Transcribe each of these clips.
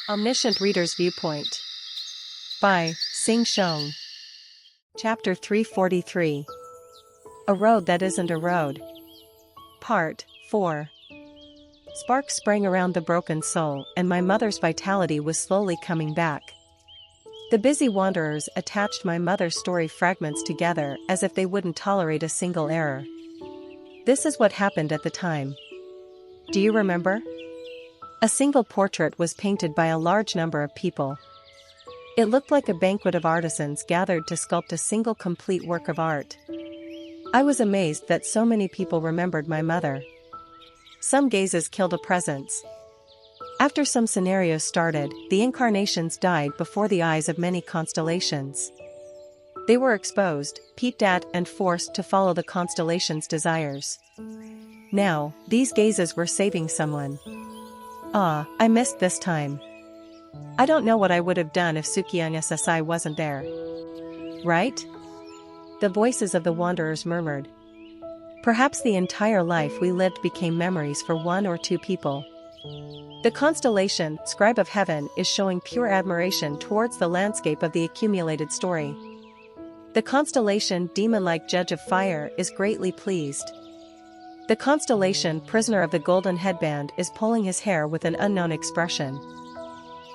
Omniscient Reader's Viewpoint by Sing Shong. Chapter 343. A Road That Isn't a Road. Part 4. Sparks sprang around the broken soul, and my mother's vitality was slowly coming back. The busy wanderers attached my mother's story fragments together as if they wouldn't tolerate a single error. This is what happened at the time. Do you remember? A single portrait was painted by a large number of people. It looked like a banquet of artisans gathered to sculpt a single complete work of art. I was amazed that so many people remembered my mother. Some gazes killed a presence. After some scenarios started, the incarnations died before the eyes of many constellations. They were exposed, peeped at, and forced to follow the constellation's desires. Now, these gazes were saving someone. Ah, I missed this time. I don't know what I would have done if Sukyung SSI wasn't there. Right? The voices of the wanderers murmured. Perhaps the entire life we lived became memories for one or two people. The constellation, Scribe of Heaven, is showing pure admiration towards the landscape of the accumulated story. The constellation, Demon-like Judge of Fire, is greatly pleased. The constellation, Prisoner of the Golden Headband, is pulling his hair with an unknown expression.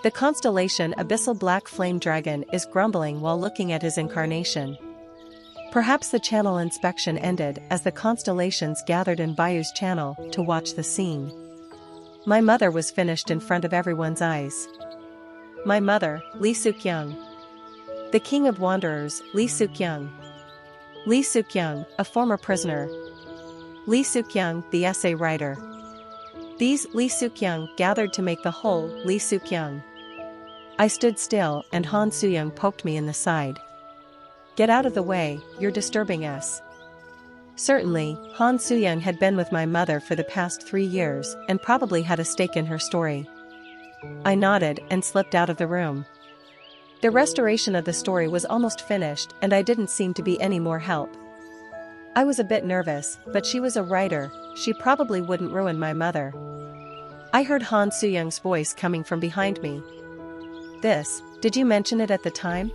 The constellation, Abyssal Black Flame Dragon, is grumbling while looking at his incarnation. Perhaps the channel inspection ended as the constellations gathered in Bayou's channel to watch the scene. My mother was finished in front of everyone's eyes. My mother, Lee Sukyung. The King of Wanderers, Lee Sukyung. Lee Sukyung, a former prisoner. Lee Sukyung, the essay writer. These Lee Sukyung gathered to make the whole Lee Sukyung. I stood still and Han Suyung poked me in the side. Get out of the way, you're disturbing us. Certainly, Han Suyung had been with my mother for the past 3 years and probably had a stake in her story. I nodded and slipped out of the room. The restoration of the story was almost finished and I didn't seem to be any more help. I was a bit nervous, but she was a writer, she probably wouldn't ruin my mother. I heard Han Suyung's voice coming from behind me. Did you mention it at the time?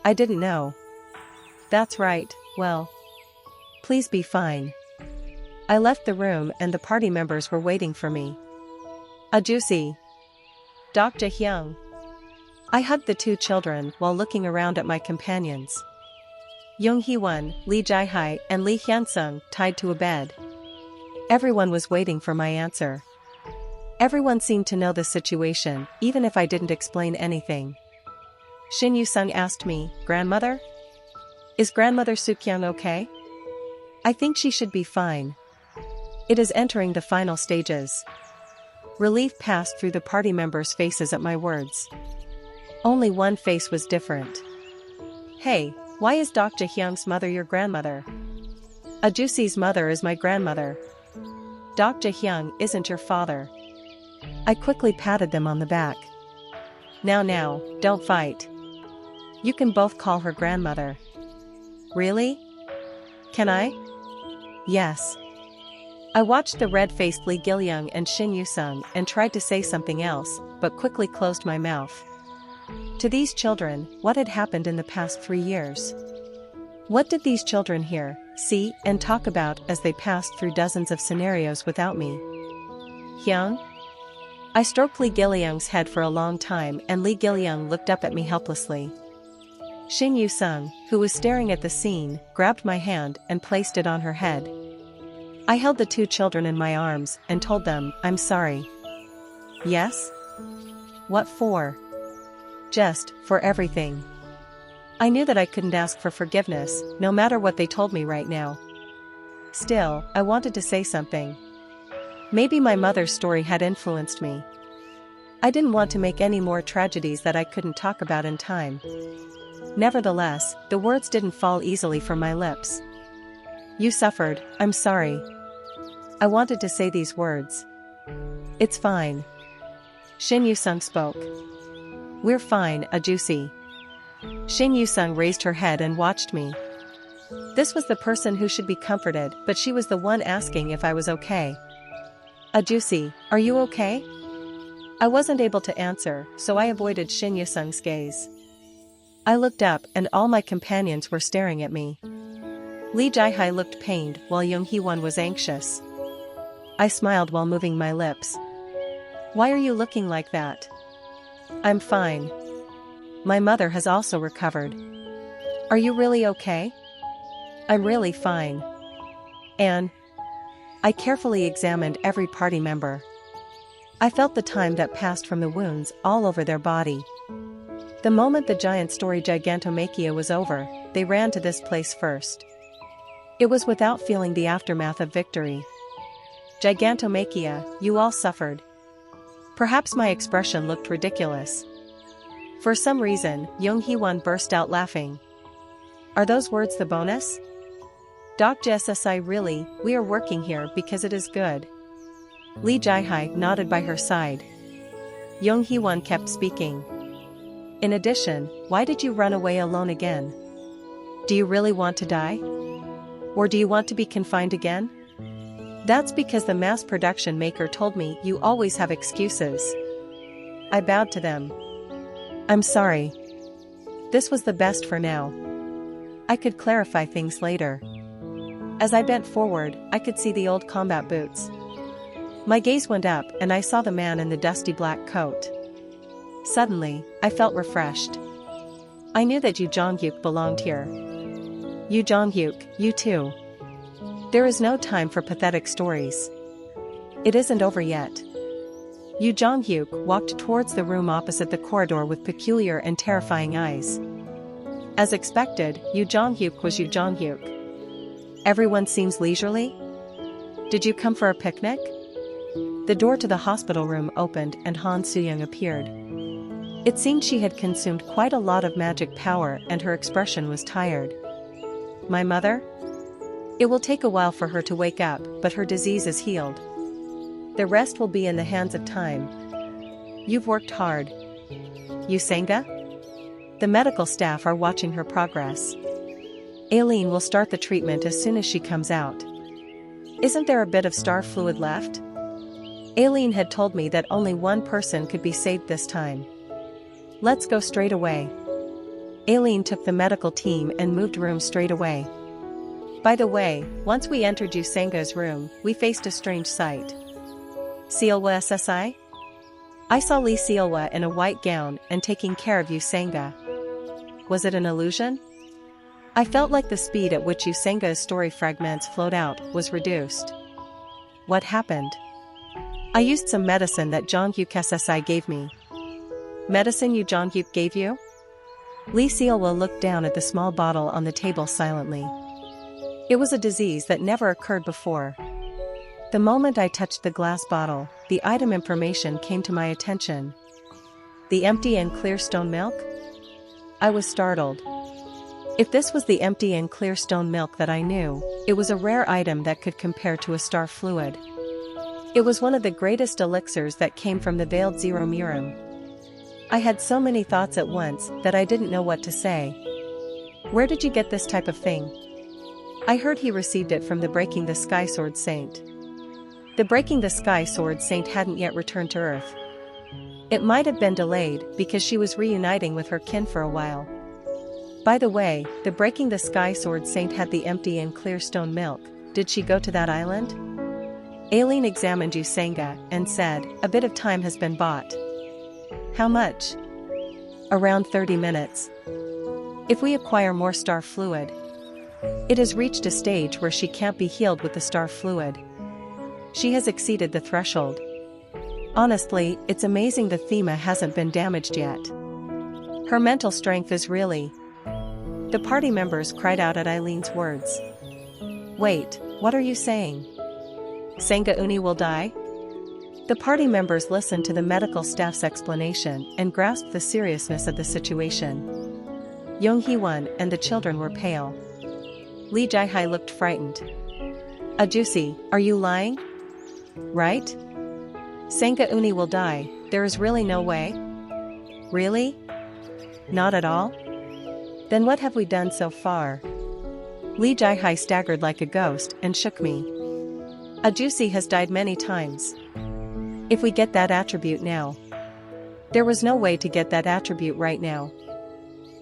I didn't know. That's right, well. Please be fine. I left the room and the party members were waiting for me. Ajusi. Dr. Hyung. I hugged the two children while looking around at my companions. Young Hee-won, Lee Jae-hai, and Lee Hyun-sung tied to a bed. Everyone was waiting for my answer. Everyone seemed to know the situation, even if I didn't explain anything. Shin Yu-sung asked me, Grandmother? Is Grandmother Sukyung okay? I think she should be fine. It is entering the final stages. Relief passed through the party members' faces at my words. Only one face was different. Hey, why is Dr. Hyung's mother your grandmother? Ajusi's mother is my grandmother. Dr. Hyung isn't your father. I quickly patted them on the back. Now, don't fight. You can both call her grandmother. Really? Can I? Yes. I watched the red-faced Lee Gil-young and Shin Yu-sung and tried to say something else, but quickly closed my mouth. To these children, what had happened in the past 3 years? What did these children hear, see, and talk about as they passed through dozens of scenarios without me? Hyung? I stroked Lee Gil-young's head for a long time and Lee Gil-young looked up at me helplessly. Shin Yu-sung, who was staring at the scene, grabbed my hand and placed it on her head. I held the two children in my arms and told them, I'm sorry. Yes? What for? Just, for everything. I knew that I couldn't ask for forgiveness, no matter what they told me right now. Still, I wanted to say something. Maybe my mother's story had influenced me. I didn't want to make any more tragedies that I couldn't talk about in time. Nevertheless, the words didn't fall easily from my lips. You suffered, I'm sorry. I wanted to say these words. It's fine. Shin Yu-sung spoke. We're fine, Ajusi. Shin Yu-sung raised her head and watched me. This was the person who should be comforted, but she was the one asking if I was okay. Ajusi, are you okay? I wasn't able to answer, so I avoided Shin Yusung's gaze. I looked up and all my companions were staring at me. Lee Jaihai looked pained while Young Hee-won was anxious. I smiled while moving my lips. Why are you looking like that? I'm fine. My mother has also recovered. Are you really okay? I'm really fine. And I carefully examined every party member. I felt the time that passed from the wounds all over their body. The moment the giant story Gigantomachia was over, they ran to this place first. It was without feeling the aftermath of victory. Gigantomachia, you all suffered. Perhaps my expression looked ridiculous. For some reason, Young Hee-won burst out laughing. Are those words the bonus? Doc JSSI really, we are working here because it is good. Lee Jaihai nodded by her side. Young Hee-won kept speaking. In addition, why did you run away alone again? Do you really want to die? Or do you want to be confined again? That's because the mass production maker told me you always have excuses. I bowed to them. I'm sorry. This was the best for now. I could clarify things later. As I bent forward, I could see the old combat boots. My gaze went up and I saw the man in the dusty black coat. Suddenly, I felt refreshed. I knew that Yu Jong-hyuk belonged here. Yu Jong-hyuk, you too. There is no time for pathetic stories. It isn't over yet. Yu Jong-hyuk walked towards the room opposite the corridor with peculiar and terrifying eyes. As expected, Yu Jong-hyuk was Yu Jong-hyuk. Everyone seems leisurely? Did you come for a picnic? The door to the hospital room opened and Han Soo-young appeared. It seemed she had consumed quite a lot of magic power and her expression was tired. My mother? It will take a while for her to wake up, but her disease is healed. The rest will be in the hands of time. You've worked hard. Yusanga? The medical staff are watching her progress. Aileen will start the treatment as soon as she comes out. Isn't there a bit of star fluid left? Aileen had told me that only one person could be saved this time. Let's go straight away. Aileen took the medical team and moved rooms straight away. By the way, once we entered Yusanga's room, we faced a strange sight. Seolwa SSI? I saw Lee Seolwa in a white gown and taking care of Yusanga. Was it an illusion? I felt like the speed at which Yusanga's story fragments flowed out was reduced. What happened? I used some medicine that Jong-hyuk SSI gave me. Medicine Yu Jong-hyuk gave you? Lee Seolwa looked down at the small bottle on the table silently. It was a disease that never occurred before. The moment I touched the glass bottle, the item information came to my attention. The empty and clear stone milk? I was startled. If this was the empty and clear stone milk that I knew, it was a rare item that could compare to a star fluid. It was one of the greatest elixirs that came from the veiled Zero Mirum. I had so many thoughts at once that I didn't know what to say. Where did you get this type of thing? I heard he received it from the Breaking the Sky Sword Saint. The Breaking the Sky Sword Saint hadn't yet returned to Earth. It might have been delayed because she was reuniting with her kin for a while. By the way, the Breaking the Sky Sword Saint had the empty and clear stone milk. Did she go to that island? Aileen examined Yusanga and said, a bit of time has been bought. How much? Around 30 minutes. If we acquire more star fluid. It has reached a stage where she can't be healed with the star fluid. She has exceeded the threshold. Honestly, it's amazing the Thema hasn't been damaged yet. Her mental strength is really... The party members cried out at Eileen's words. Wait, what are you saying? Sanga Uni will die? The party members listened to the medical staff's explanation and grasped the seriousness of the situation. Young Hee-won and the children were pale. Lee Jaihai looked frightened. Ajusi, are you lying? Right? Sanga Uni will die, there is really no way? Really? Not at all? Then what have we done so far? Lee Jaihai staggered like a ghost and shook me. Ajusi has died many times. If we get that attribute now, There was no way to get that attribute right now.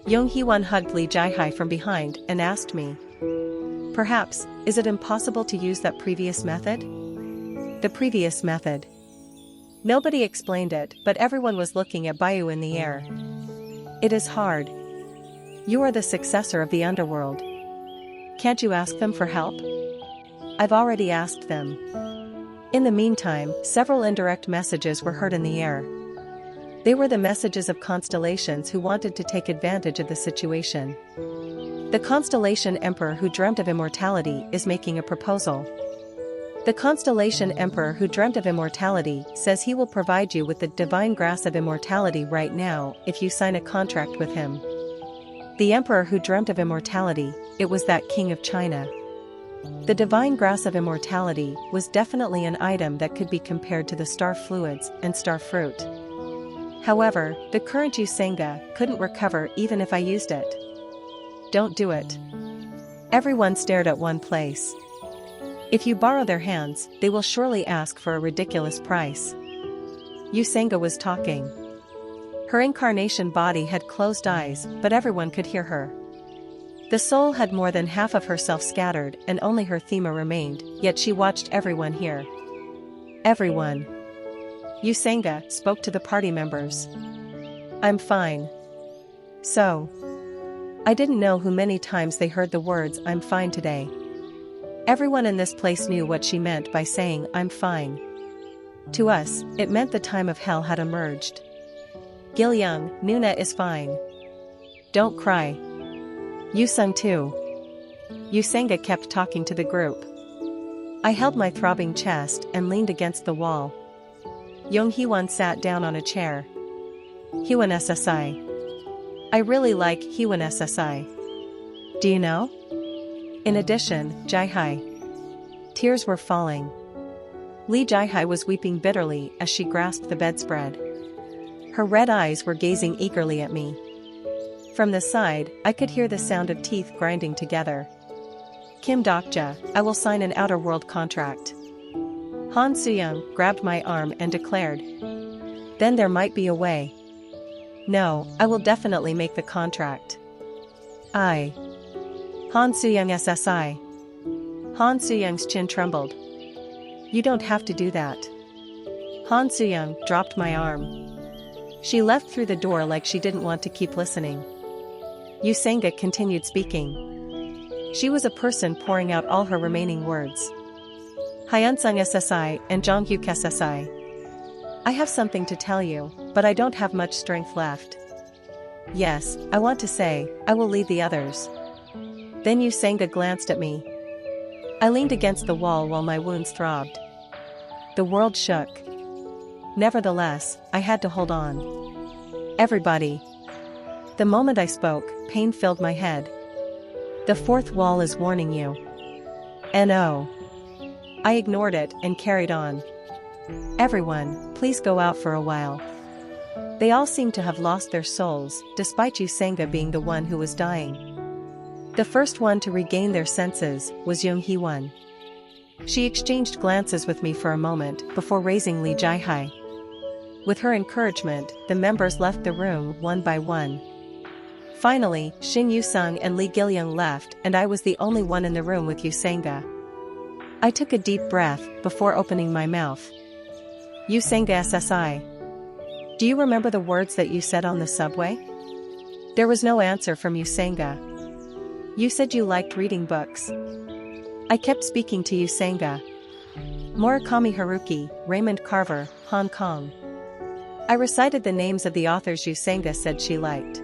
Young Hee-won hugged Lee Jae-hai from behind and asked me. Perhaps, is it impossible to use that previous method? The previous method. Nobody explained it, but everyone was looking at Bayu in the air. It is hard. You are the successor of the underworld. Can't you ask them for help? I've already asked them. In the meantime, several indirect messages were heard in the air. They were the messages of constellations who wanted to take advantage of the situation. The constellation emperor who dreamt of immortality is making a proposal. The constellation emperor who dreamt of immortality says he will provide you with the divine grass of immortality right now if you sign a contract with him. The emperor who dreamt of immortality, it was that king of China. The divine grass of immortality was definitely an item that could be compared to the star fluids and star fruit. However, the current Yusenga couldn't recover even if I used it. Don't do it. Everyone stared at one place. If you borrow their hands, they will surely ask for a ridiculous price. Yusenga was talking. Her incarnation body had closed eyes, but everyone could hear her. The soul had more than half of herself scattered and only her thema remained, yet she watched everyone hear. Everyone. Yusenga spoke to the party members. I'm fine. So. I didn't know how many times they heard the words I'm fine today. Everyone in this place knew what she meant by saying I'm fine. To us, it meant the time of hell had emerged. Gil-young, Nuna is fine. Don't cry. Yu-sung too. Yusenga kept talking to the group. I held my throbbing chest and leaned against the wall. Young Hee-won sat down on a chair. Hee-won SSI. I really like Hee-won SSI. Do you know? In addition, Jae-hai. Tears were falling. Lee Jae-hai was weeping bitterly as she grasped the bedspread. Her red eyes were gazing eagerly at me. From the side, I could hear the sound of teeth grinding together. Kim Dokja, I will sign an outer world contract. Han Soo-young grabbed my arm and declared. Then there might be a way. No, I will definitely make the contract. Han Soo-young SSI. Han Soo-young's chin trembled. You don't have to do that. Han Soo-young dropped my arm. She left through the door like she didn't want to keep listening. Yusenga continued speaking. She was a person pouring out all her remaining words. Hyunsung SSI and Jonghyuk SSI. I have something to tell you, but I don't have much strength left. Yes, I want to say, I will lead the others. Then Yusenga glanced at me. I leaned against the wall while my wounds throbbed. The world shook. Nevertheless, I had to hold on. Everybody. The moment I spoke, pain filled my head. The fourth wall is warning you. No. I ignored it and carried on. Everyone, please go out for a while. They all seemed to have lost their souls, despite Yusenga being the one who was dying. The first one to regain their senses was Young Hee-won. She exchanged glances with me for a moment before raising Lee Jae-hai. With her encouragement, the members left the room one by one. Finally, Shin Yu-sung and Lee Gil-young left and I was the only one in the room with Yusenga. I took a deep breath before opening my mouth. Yusenga SSI. Do you remember the words that you said on the subway? There was no answer from Yusenga. You said you liked reading books. I kept speaking to Yusenga. Murakami Haruki, Raymond Carver, Hong Kong. I recited the names of the authors Yusenga said she liked.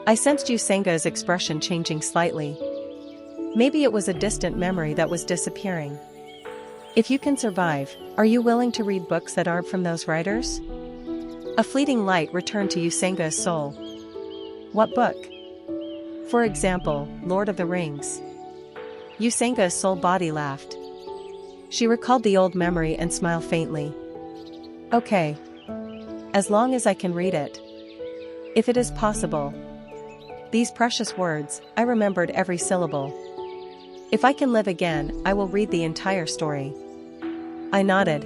I sensed Yusenga's expression changing slightly. Maybe it was a distant memory that was disappearing. If you can survive, are you willing to read books that aren't from those writers? A fleeting light returned to Yusenga's soul. What book? For example, Lord of the Rings. Yusenga's soul body laughed. She recalled the old memory and smiled faintly. Okay. As long as I can read it. If it is possible. These precious words, I remembered every syllable. If I can live again, I will read the entire story. I nodded.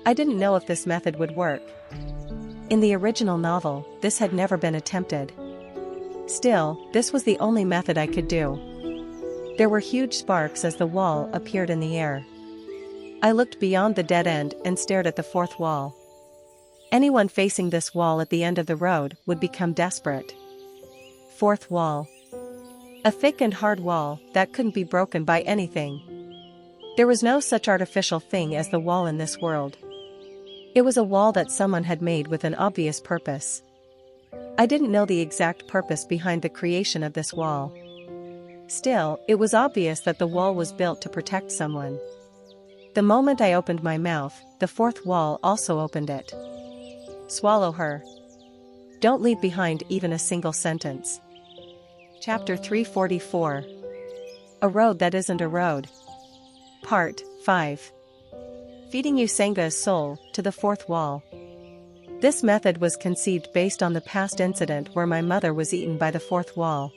I didn't know if this method would work. In the original novel, this had never been attempted. Still, this was the only method I could do. There were huge sparks as the wall appeared in the air. I looked beyond the dead end and stared at the fourth wall. Anyone facing this wall at the end of the road would become desperate. Fourth wall. A thick and hard wall that couldn't be broken by anything. There was no such artificial thing as the wall in this world. It was a wall that someone had made with an obvious purpose. I didn't know the exact purpose behind the creation of this wall. Still, it was obvious that the wall was built to protect someone. The moment I opened my mouth, the fourth wall also opened it. Swallow her. Don't leave behind even a single sentence. Chapter 344. A Road That Isn't a Road. Part 5. Feeding Usanga's soul to the fourth wall. This method was conceived based on the past incident where my mother was eaten by the fourth wall.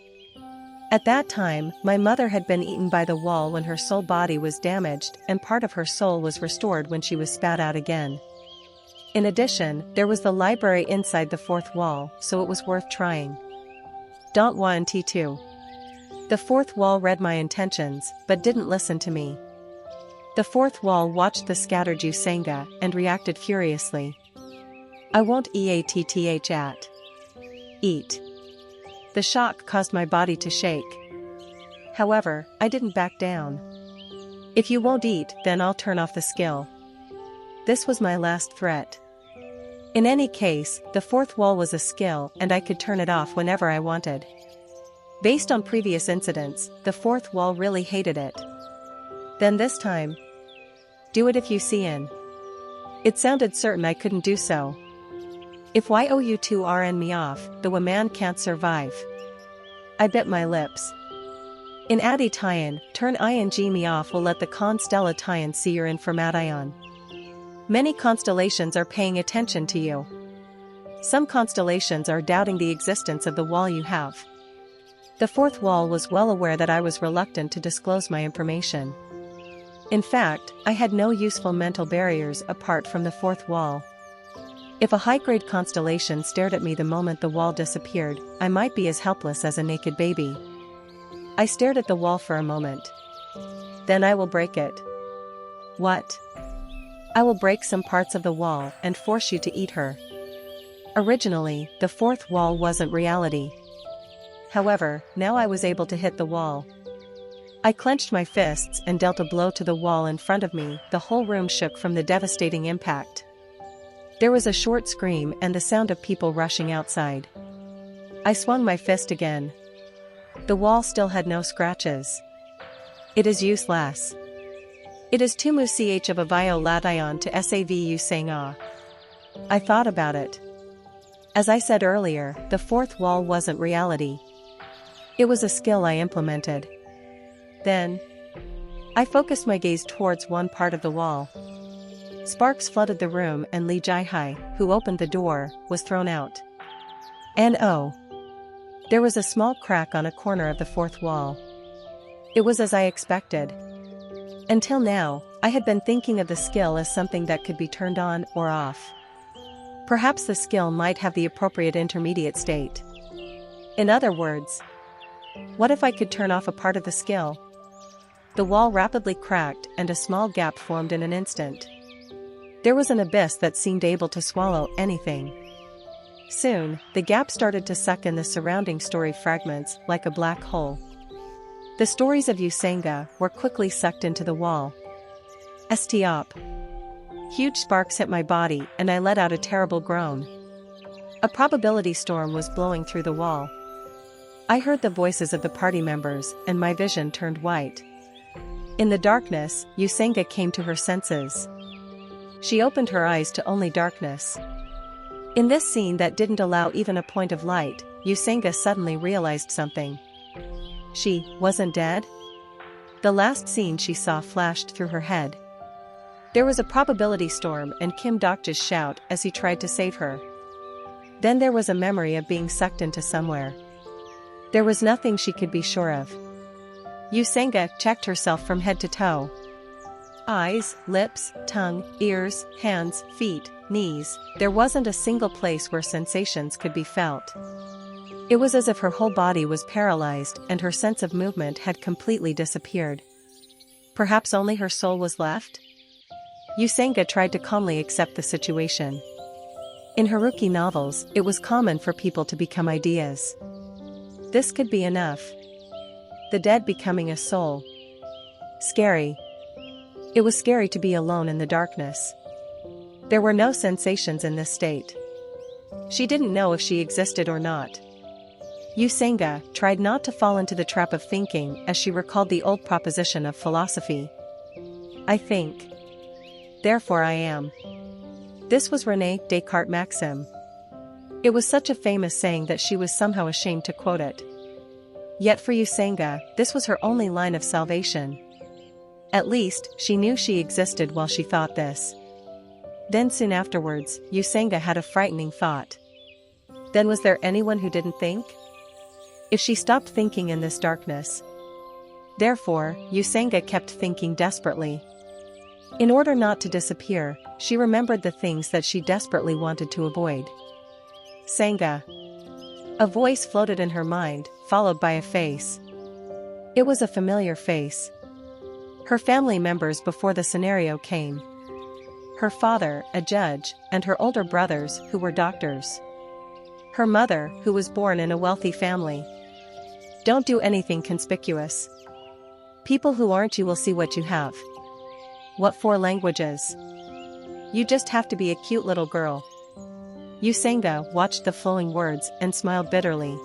At that time, my mother had been eaten by the wall when her soul body was damaged and part of her soul was restored when she was spat out again. In addition, there was the library inside the fourth wall, so it was worth trying. Don't want to. The fourth wall read my intentions, but didn't listen to me. The fourth wall watched the scattered Usanga and reacted furiously. I won't eat. The shock caused my body to shake. However, I didn't back down. If you won't eat, then I'll turn off the skill. This was my last threat. In any case, the fourth wall was a skill and I could turn it off whenever I wanted. Based on previous incidents, the fourth wall really hated it. Then this time, do it if you see in. It sounded certain I couldn't do so. If you2rn me off, the woman can't survive. I bit my lips. In Adi Tyan, turn ing me off will let the constella Tyan see your information. Many constellations are paying attention to you. Some constellations are doubting the existence of the wall you have. The fourth wall was well aware that I was reluctant to disclose my information. In fact, I had no useful mental barriers apart from the fourth wall. If a high-grade constellation stared at me the moment the wall disappeared, I might be as helpless as a naked baby. I stared at the wall for a moment. Then I will break it. What? I will break some parts of the wall and force you to eat her. Originally, the fourth wall wasn't reality. However, now I was able to hit the wall. I clenched my fists and dealt a blow to the wall in front of me. The whole room shook from the devastating impact. There was a short scream and the sound of people rushing outside. I swung my fist again. The wall still had no scratches. It is useless. It is too ch of a violation to sav Usanga. I thought about it. As I said earlier, the fourth wall wasn't reality. It was a skill I implemented. Then, I focused my gaze towards one part of the wall. Sparks flooded the room and Li Jihai, who opened the door, was thrown out. No. There was a small crack on a corner of the fourth wall. It was as I expected. Until now, I had been thinking of the skill as something that could be turned on or off. Perhaps the skill might have the appropriate intermediate state. In other words, what if I could turn off a part of the skill? The wall rapidly cracked and a small gap formed in an instant. There was an abyss that seemed able to swallow anything. Soon, the gap started to suck in the surrounding story fragments like a black hole. The stories of Usanga were quickly sucked into the wall. Stop. Huge sparks hit my body and I let out a terrible groan. A probability storm was blowing through the wall. I heard the voices of the party members and my vision turned white. In the darkness, Usanga came to her senses. She opened her eyes to only darkness. In this scene that didn't allow even a point of light, Usanga suddenly realized something. She wasn't dead? The last scene she saw flashed through her head. There was a probability storm and Kim Dokja's shout as he tried to save her. Then there was a memory of being sucked into somewhere. There was nothing she could be sure of. Usanga checked herself from head to toe. Eyes, lips, tongue, ears, hands, feet, knees, there wasn't a single place where sensations could be felt. It was as if her whole body was paralyzed and her sense of movement had completely disappeared. Perhaps only her soul was left? Yusenga tried to calmly accept the situation. In Haruki novels, it was common for people to become ideas. This could be enough. The dead becoming a soul. Scary. It was scary to be alone in the darkness. There were no sensations in this state. She didn't know if she existed or not. Yusenga tried not to fall into the trap of thinking as she recalled the old proposition of philosophy. I think. Therefore I am. This was René Descartes' maxim. It was such a famous saying that she was somehow ashamed to quote it. Yet for Yusenga, this was her only line of salvation. At least, she knew she existed while she thought this. Then soon afterwards, Yusenga had a frightening thought. Then was there anyone who didn't think? If she stopped thinking in this darkness. Therefore, Yusenga kept thinking desperately. In order not to disappear, she remembered the things that she desperately wanted to avoid. Senga. A voice floated in her mind, followed by a face. It was a familiar face. Her family members before the scenario came. Her father, a judge, and her older brothers, who were doctors. Her mother, who was born in a wealthy family. Don't do anything conspicuous. People who aren't you will see what you have. What 4 languages? You just have to be a cute little girl. Yusenga watched the flowing words and smiled bitterly.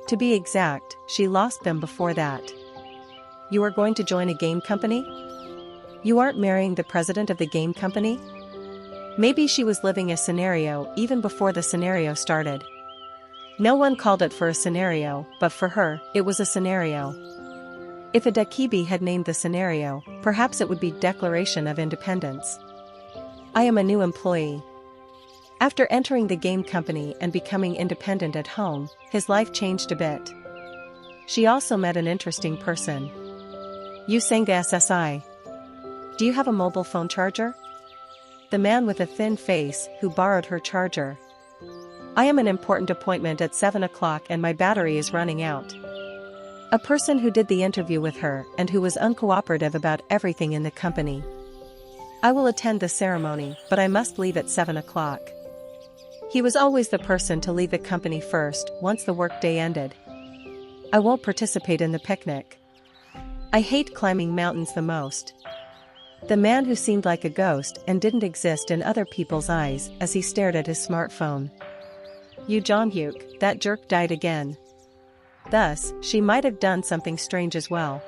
To be exact, she lost them before that. You are going to join a game company? You aren't marrying the president of the game company? Maybe she was living a scenario even before the scenario started. No one called it for a scenario, but for her, it was a scenario. If a Dakibi had named the scenario, perhaps it would be Declaration of Independence. I am a new employee. After entering the game company and becoming independent at home, his life changed a bit. She also met an interesting person. Yusenga SSI. Do you have a mobile phone charger? The man with a thin face who borrowed her charger. I am an important appointment at 7 o'clock and my battery is running out. A person who did the interview with her and who was uncooperative about everything in the company. I will attend the ceremony, but I must leave at 7 o'clock. He was always the person to leave the company first once the workday ended. I won't participate in the picnic. I hate climbing mountains the most. The man who seemed like a ghost and didn't exist in other people's eyes as he stared at his smartphone. Yu Jong-hyuk, that jerk died again. Thus, she might have done something strange as well.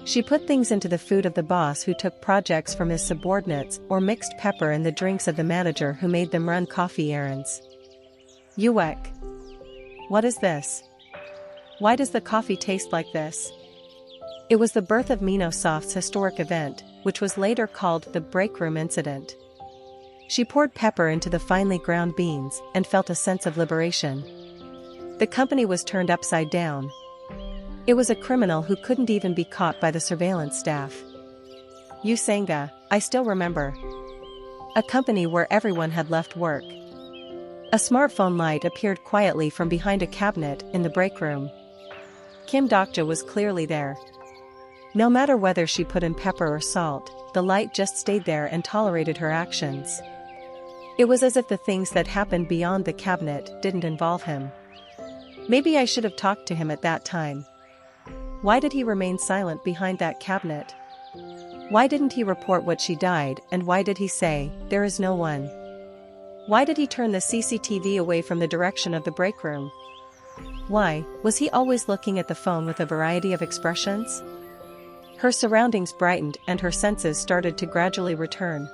She put things into the food of the boss who took projects from his subordinates or mixed pepper in the drinks of the manager who made them run coffee errands. Yuek. What is this? Why does the coffee taste like this? It was the birth of Minosoft's historic event, which was later called the break room incident. She poured pepper into the finely ground beans and felt a sense of liberation. The company was turned upside down. It was a criminal who couldn't even be caught by the surveillance staff. Yusenga, I still remember. A company where everyone had left work. A smartphone light appeared quietly from behind a cabinet in the break room. Kim Dokja was clearly there. No matter whether she put in pepper or salt, the light just stayed there and tolerated her actions. It was as if the things that happened beyond the cabinet didn't involve him. Maybe I should have talked to him at that time. Why did he remain silent behind that cabinet? Why didn't he report what she died, and why did he say, there is no one? Why did he turn the CCTV away from the direction of the break room? Why, was he always looking at the phone with a variety of expressions? Her surroundings brightened and her senses started to gradually return.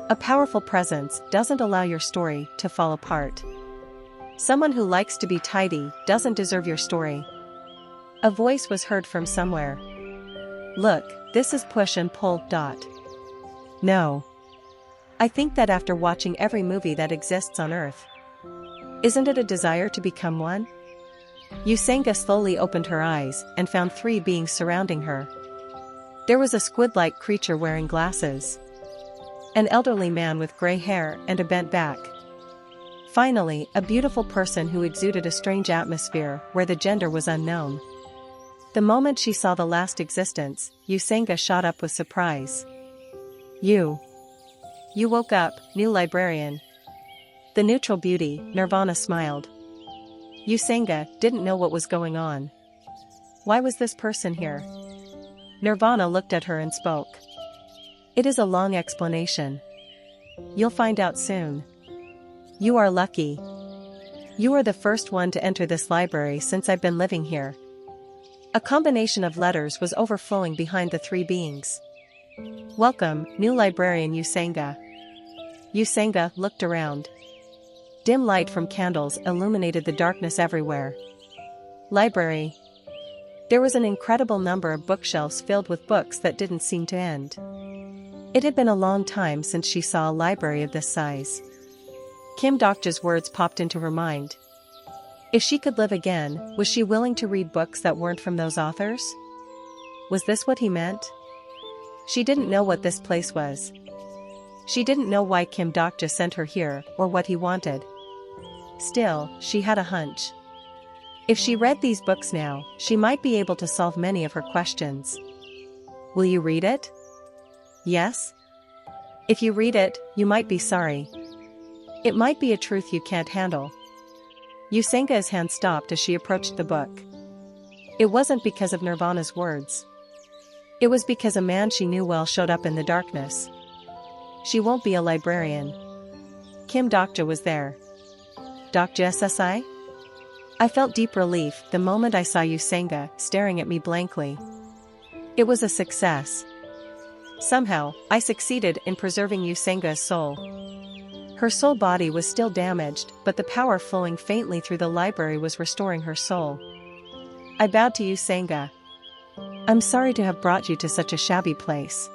A powerful presence doesn't allow your story to fall apart. Someone who likes to be tidy doesn't deserve your story. A voice was heard from somewhere. Look, this is push and pull. No. I think that after watching every movie that exists on Earth. Isn't it a desire to become one? Yusenga slowly opened her eyes and found 3 beings surrounding her. There was a squid-like creature wearing glasses. An elderly man with gray hair and a bent back. Finally, a beautiful person who exuded a strange atmosphere where the gender was unknown. The moment she saw the last existence, Yusenga shot up with surprise. You woke up, new librarian. The neutral beauty, Nirvana smiled. Yusenga didn't know what was going on. Why was this person here? Nirvana looked at her and spoke. It is a long explanation. You'll find out soon. You are lucky. You are the first one to enter this library since I've been living here. A combination of letters was overflowing behind the three beings. Welcome, new librarian Yusenga. Yusenga looked around. Dim light from candles illuminated the darkness everywhere. Library. There was an incredible number of bookshelves filled with books that didn't seem to end. It had been a long time since she saw a library of this size. Kim Dokja's words popped into her mind. If she could live again, was she willing to read books that weren't from those authors? Was this what he meant? She didn't know what this place was. She didn't know why Kim Dokja sent her here or what he wanted. Still, she had a hunch. If she read these books now, she might be able to solve many of her questions. Will you read it? Yes? If you read it, you might be sorry. It might be a truth you can't handle. Yusenga's hand stopped as she approached the book. It wasn't because of Nirvana's words. It was because a man she knew well showed up in the darkness. She won't be a librarian. Kim Dokja was there. Dokja SSI? I felt deep relief the moment I saw Yusenga staring at me blankly. It was a success. Somehow, I succeeded in preserving Yusenga's soul. Her soul body was still damaged, but the power flowing faintly through the library was restoring her soul. I bowed to Yusenga. I'm sorry to have brought you to such a shabby place.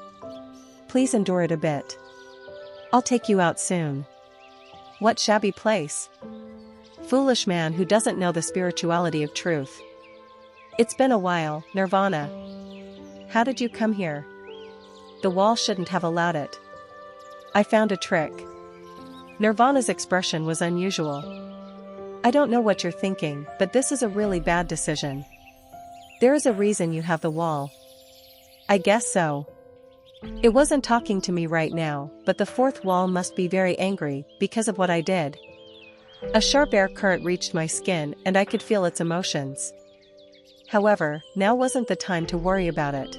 Please endure it a bit. I'll take you out soon. What shabby place? Foolish man who doesn't know the spirituality of truth. It's been a while, Nirvana. How did you come here? The wall shouldn't have allowed it. I found a trick. Nirvana's expression was unusual. I don't know what you're thinking, but this is a really bad decision. There is a reason you have the wall. I guess so. It wasn't talking to me right now, but the fourth wall must be very angry because of what I did. A sharp air current reached my skin and I could feel its emotions. However, now wasn't the time to worry about it.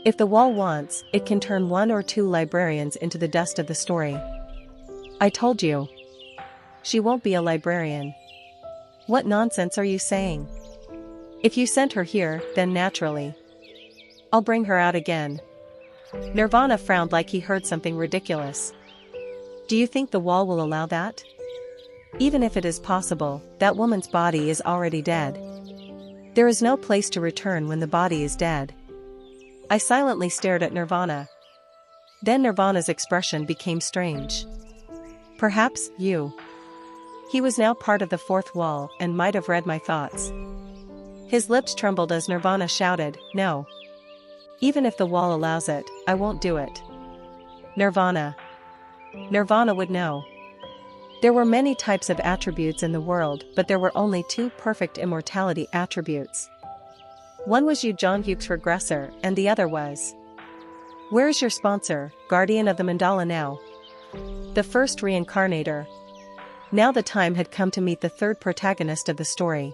If the wall wants, it can turn one or two librarians into the dust of the story. I told you. She won't be a librarian. What nonsense are you saying? If you sent her here, then naturally. I'll bring her out again. Nirvana frowned like he heard something ridiculous. Do you think the wall will allow that? Even if it is possible, that woman's body is already dead. There is no place to return when the body is dead. I silently stared at Nirvana. Then Nirvana's expression became strange. Perhaps, you. He was now part of the fourth wall and might have read my thoughts. His lips trembled as Nirvana shouted, no. Even if the wall allows it, I won't do it. Nirvana. Nirvana would know. There were many types of attributes in the world, but there were only two perfect immortality attributes. One was Yu Jonhyuk's regressor, and the other was. Where is your sponsor, guardian of the mandala now? The first reincarnator. Now the time had come to meet the third protagonist of the story.